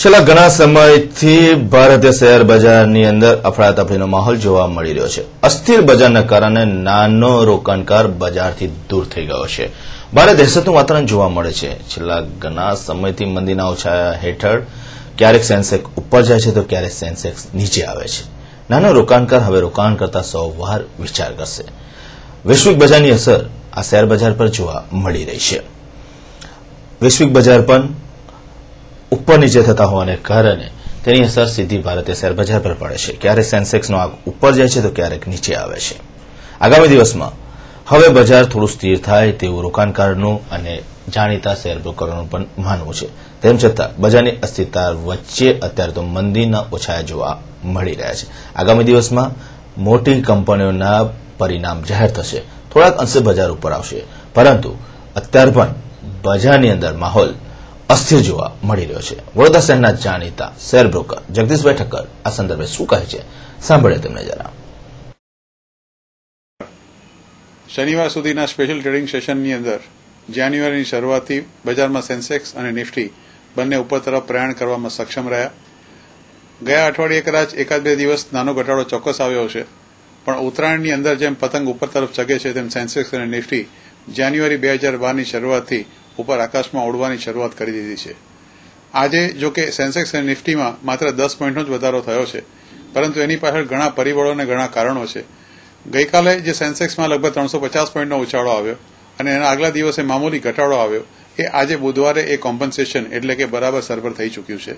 છેલ્લા ઘણા સમયથી ભારતીય શેર બજારની અંદર અફડાતફડીનો માહોલ જોવા મળી રહ્યો છે. અસ્થિર બજારના કારણે નાનો રોકાણકાર બજારથી દૂર થઈ ગયો છે. ભારે દહેશતનું વાતાવરણ જોવા મળે છે. છેલ્લા ઘણા સમયથી મંદીના ઓછાયા હેઠળ ક્યારેક સેન્સેક્સ ઉપર જાય છે તો ક્યારેક સેન્સેક્સ નીચે આવે છે. નાનો રોકાણકાર હવે રોકાણ કરતા 100 વાર વિચાર કરશે. વૈશ્વિક બજારની અસર આ શેર બજાર પર જોવા મળી રહી છે. વૈશ્વિક બજાર પણ ઉપર નીચે થતા હોવાને કારણે તેની અસર સીધી ભારતીય શેર બજાર પર પડે છે. ક્યારેક સેન્સેક્સનો આંક ઉપર જાય છે તો ક્યારેક નીચે આવે છે. આગામી દિવસમાં હવે બજાર થોડું સ્થિર થાય તેવું રોકાણકારોનું અને જાણીતા શેર બ્રોકરોનું પણ માનવું છે. તેમ છતાં બજારની અસ્થિરતા વચ્ચે અત્યારે તો મંદીના ઓછાયા જોવા મળી રહ્યા છે. આગામી દિવસમાં મોટી કંપનીઓના પરિણામ જાહેર થશે. થોડાક અંશે બજાર ઉપર આવશે, પરંતુ અત્યારે પણ બજારની અંદર માહોલ અસ્થિર જોવા મળી રહ્યો છે. વડોદરા શહેરના જાણીતા શેર બ્રોકર જગદીશભાઈ ઠક્કર આ સંદર્ભે શું કહે છે, સાંભળે તેમને જરા. શનિવાર સુધીના સ્પેશિયલ ટ્રેડિંગ સેશનની અંદર જાન્યુઆરીની શરૂઆતથી બજારમાં સેન્સેક્સ અને નિફ્ટી બંને ઉપર તરફ પ્રયાણ કરવામાં સક્ષમ રહ્યા. ગયા અઠવાડિયે કદાચ એકાદ બે દિવસ નાનો ઘટાડો ચોક્કસ આવ્યો છે, પણ ઉત્તરાયણની અંદર જેમ પતંગ ઉપર તરફ ચગે છે તેમ સેન્સેક્સ અને નિફ્ટી જાન્યુઆરી 2012ની શરૂઆતથી ઉપર આકાશમાં ઉડવાની શરૂઆત કરી દીધી છે. આજે જો કે સેન્સેક્સ અને નિફ્ટીમાં માત્ર 10 પોઈન્ટનો જ વધારો થયો છે, પરંતુ એની પાછળ ઘણા પરિબળો અને ઘણા કારણો છે. ગઈકાલે જે સેન્સેક્સમાં લગભગ 350 પોઈન્ટનો ઉછાળો આવ્યો અને એના આગલા દિવસે મામૂલી ઘટાડો આવ્યો, એ આજે બુધવારે એ કોમ્પન્સેશન એટલે કે બરાબર સરભર થઈ ચૂક્યું છે.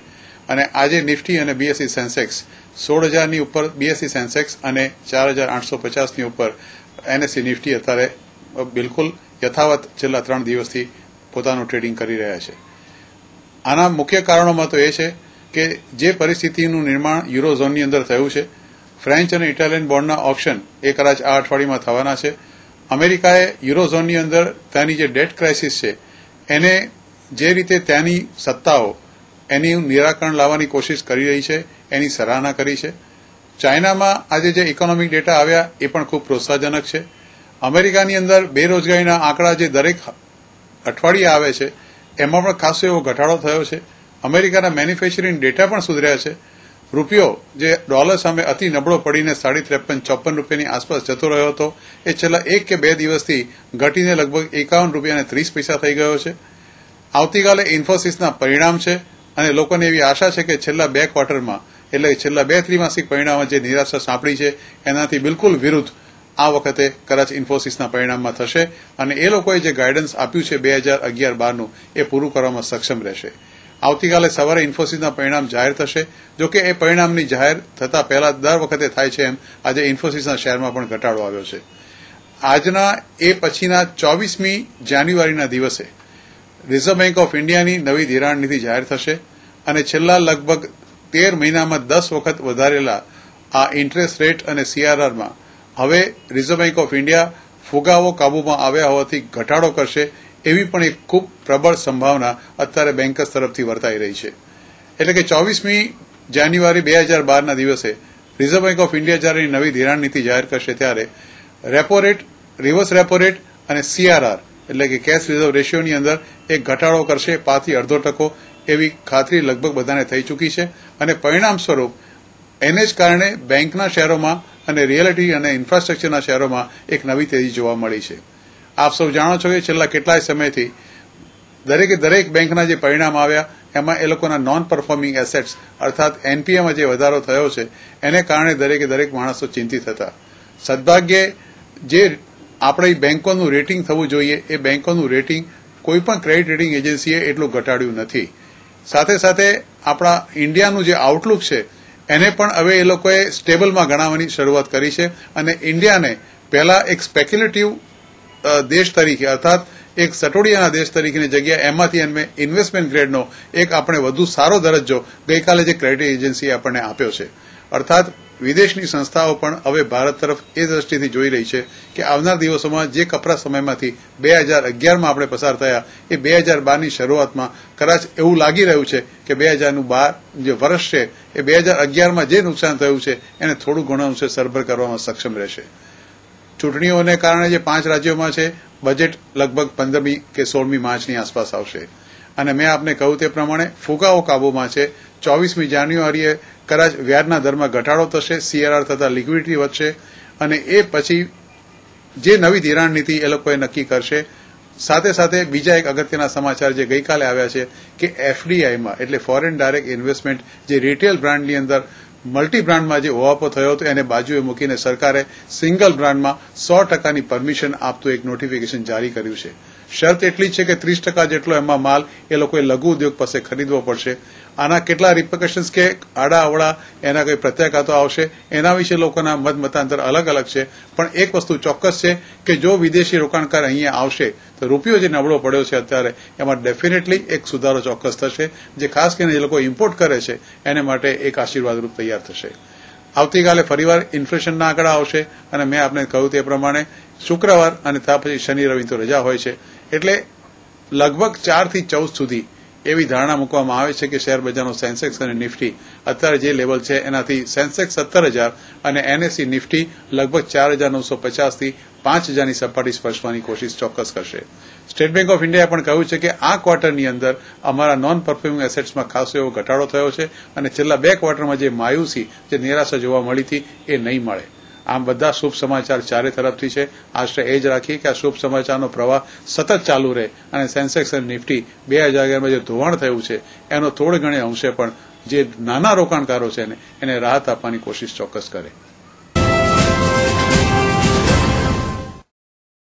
અને આજે નિફ્ટી અને બીએસઈ સેન્સેક્સ 16,000ની ઉપર બીએસઈ સેન્સેક્સ અને 4,850ની ઉપર એનએસઈ નિફ્ટી અત્યારે બિલકુલ યથાવત છેલ્લા 3 દિવસથી પોતાનું ટ્રેડિંગ કરી રહ્યા છે. આના મુખ્ય કારણોમાં તો એ છે કે જે પરિસ્થિતિનું નિર્માણ યુરોઝોનની અંદર થયું છે, ફ્રેન્ચ અને ઇટાલિયન બોન્ડના ઓપ્શન એ કદાચ આ અઠવાડિયામાં થવાના છે. અમેરિકાએ યુરોઝોનની અંદર ત્યાંની જે ડેટ ક્રાઇસિસ છે એને જે રીતે ત્યાંની સત્તાઓ એની નિરાકરણ લાવવાની કોશિશ કરી રહી છે એની સરાહના કરી છે. ચાઇનામાં આજે જે ઇકોનોમિક ડેટા આવ્યા એ પણ ખૂબ પ્રોત્સાહજનક છે. અમેરિકાની અંદર બેરોજગારીના આંકડા જે દરેક અઠવાડિયે આવે છે એમાં પણ ખાસો એવો ઘટાડો થયો છે. અમેરિકાના મેન્યુફેક્ચરિંગ ડેટા પણ સુધર્યા છે. રૂપિયો જે ડોલર સામે અતિ નબળો પડીને 53-54 રૂપિયાની આસપાસ જતો રહ્યો હતો, એ છેલ્લા 1 કે 2 દિવસથી ઘટીને લગભગ 51 રૂપિયા અને 30 પૈસા થઈ ગયો છે. આવતીકાલે ઇન્ફોસિસના પરિણામ છે અને લોકોને એવી આશા છે કે છેલ્લા 2 ક્વાર્ટરમાં એટલે છેલ્લા 2 ત્રિમાસિક પરિણામમાં જે નિરાશા સાંપડી છે એનાથી બિલકુલ વિરુદ્ધ આ વખતે કદાચ ઇન્ફોસિસના પરિણામમાં થશે અને એ લોકોએ જે ગાઈડન્સ આપ્યું છે 2011-12નું એ પૂરું કરવામાં સક્ષમ રહેશે. આવતીકાલે સવારે ઇન્ફોસિસના પરિણામ જાહેર થશે. જોકે એ પરિણામની જાહેર થતા પહેલા દર વખતે થાય છે એમ આજે ઇન્ફોસિસના શેરમાં પણ ઘટાડો આવ્યો છે. આજના એ પછીના 24મી જાન્યુઆરીના દિવસે રિઝર્વ બેંક ઓફ ઇન્ડિયાની નવી ધિરાણ નીતિ જાહેર થશે અને છેલ્લા લગભગ 13 મહિનામાં 10 વખત વધારેલા આ ઇન્ટરેસ્ટ રેટ અને સીઆરઆરમાં હવે રિઝર્વ બેંક ઓફ ઇન્ડિયા ફુગાવો કાબૂમાં આવ્યા હોવાથી ઘટાડો કરશે એવી પણ એક ખૂબ પ્રબળ સંભાવના અત્યારે બેન્કર્સ તરફથી વર્તાઈ રહી છે. એટલે કે 24મી જાન્યુઆરી 2012ના દિવસે રિઝર્વ બેંક ઓફ ઇન્ડિયા જ્યારે નવી ધિરાણ નીતિ જાહેર કરશે ત્યારે repo rate, reverse repo rate અને સીઆરઆર એટલે કે કેશ રિઝર્વ રેશિયોની અંદર એક ઘટાડો કરશે 5% એવી ખાતરી લગભગ બધાને થઈ ચૂકી છે. અને પરિણામ સ્વરૂપ એને જ કારણે બેંકના શેરોમાં અને રિયલિટી અને ઇન્ફ્રાસ્ટ્રક્ચરના શેરોમાં એક નવી તેજી જોવા મળી છે. આપ સૌ જાણો છો કે છેલ્લા કેટલાય સમયથી દરેકે દરેક બેંકના જે પરિણામ આવ્યા એમાં એ લોકોના નોન પરફોર્મિંગ એસેટ્સ અર્થાત એનપીએમાં જે વધારો થયો છે એને કારણે દરેકે દરેક માણસો ચિંતિત હતા. સદભાગ્યે જે આપણે બેંકોનું રેટિંગ થવું જોઈએ એ બેંકોનું રેટિંગ કોઈપણ ક્રેડિટ રેટિંગ એજન્સીએ એટલું ઘટાડ્યું નથી. સાથે સાથે આપણા ઇન્ડિયાનું જે આઉટલુક છે એને પણ હવે એ લોકોએ સ્ટેબલમાં ગણાવવાની શરૂઆત કરી છે અને ઇન્ડિયાને પહેલા એક સ્પેક્યુલેટિવ દેશ તરીકે અર્થાત એક સટોડિયાના દેશ તરીકેની જગ્યા એમાંથી અમે ઇન્વેસ્ટમેન્ટ ગ્રેડનો એક આપણે વધુ સારો દરજ્જો ગઈકાલે જે ક્રેડિટ એજન્સીએ આપણને આપ્યો છે. અર્થાત વિદેશની સંસ્થાઓ પણ હવે ભારત તરફ એ દ્રષ્ટિથી જોઈ રહી છે કે આવનાર દિવસોમાં જે કપરા સમયમાંથી 2011માં આપણે પસાર થયા એ 2012ની શરૂઆતમાં કદાચ એવું લાગી રહ્યું છે કે 2012 જે વર્ષ છે એ 2011માં જે નુકસાન થયું છે એને થોડું ઘણું અંશે સરભર કરવામાં સક્ષમ રહેશે. ચૂંટણીઓને કારણે જે 5 રાજ્યોમાં છે બજેટ લગભગ 15મી કે 16મી માર્ચની આસપાસ આવશે અને મેં આપને કહ્યું તે પ્રમાણે ફુગાવો કાબૂમાં છે. 24મી જાન્યુઆરીએ કદાચ વ્યાજના દરમાં ઘટાડો થશે, CRR થતા લિક્વિડિટી વધશે અને એ પછી જે નવી ધિરાણ નીતિ એ લોકોએ નક્કી કરશે. સાથે સાથે બીજા એક અગત્યના સમાચાર જે ગઈકાલે આવ્યા છે કે FDIમાં એટલે ફોરેન ડાયરેક્ટ ઇન્વેસ્ટમેન્ટ જે રિટેલ બ્રાન્ડની અંદર મલ્ટી બ્રાન્ડમાં જે ઓવાપો થયો હતો એને બાજુએ મૂકીને સરકારે સિંગલ બ્રાન્ડમાં 100%ની પરમિશન આપતું એક નોટિફિકેશન જારી કર્યું છે. શરત એટલી છે કે 30% જેટલો એમાં માલ એ લોકોએ લઘુ ઉદ્યોગ પાસે ખરીદવો પડશે. આના કેટલા રિપરકશન્સ કે આડા અવળા એના કોઈ પ્રત્યાઘાતો આવશે એના વિશે લોકોના મતાંતર અલગ અલગ છે. પણ એક વસ્તુ ચોક્કસ છે કે જો વિદેશી રોકાણકાર અહીંયા આવશે તો રૂપિયો જે નબળો પડ્યો છે અત્યારે એમાં ડેફિનેટલી એક સુધારો ચોક્કસ થશે, જે ખાસ કરીને જે લોકો ઇમ્પોર્ટ કરે છે એને માટે એક આશીર્વાદરૂપ તૈયાર થશે. આવતીકાલે ફરીવાર ઇન્ફ્લેશનના આંકડા આવશે અને મેં આપને કહ્યું તે પ્રમાણે શુક્રવાર અને ત્યાર પછી શનિ રવિ તો રજા હોય છે, એટલે લગભગ 4 થી 14 સુધી એવી ધારણા મૂકવામાં આવે છે કે શેર બજારનો સેન્સેક્સ અને નિફ્ટી અત્યારે જે લેવલ છે એનાથી સેન્સેક્સ 17,000 અને NSE નિફ્ટી લગભગ 4,950 થી 5,000ની સપાટી સ્પર્શવાની કોશિશ ચોક્કસ કરશે. સ્ટેટ બેંક ઓફ ઇન્ડિયાએ પણ કહ્યું છે કે આ ક્વાર્ટરની અંદર અમારા નોન પરફોર્મિંગ એસેટ્સમાં ખાસો એવો ઘટાડો થયો છે અને છેલ્લા 2 ક્વાર્ટરમાં જે માયુસી, જે નિરાશા જોવા મળી હતી એ નહીં મળે. આમ બધા શુભ સમાચાર ચારે તરફથી છે. આશરે એ જ રાખીએ કે આ શુભ સમાચારનો પ્રવાહ સતત ચાલુ રહે અને સેન્સેક્સ અને નિફ્ટી 2011માં જે ધોવાણ થયું છે એનો થોડ ઘણે અંશે પણ જે નાના રોકાણકારો છે એને રાહત આપવાની કોશિશ ચોક્કસ કરે.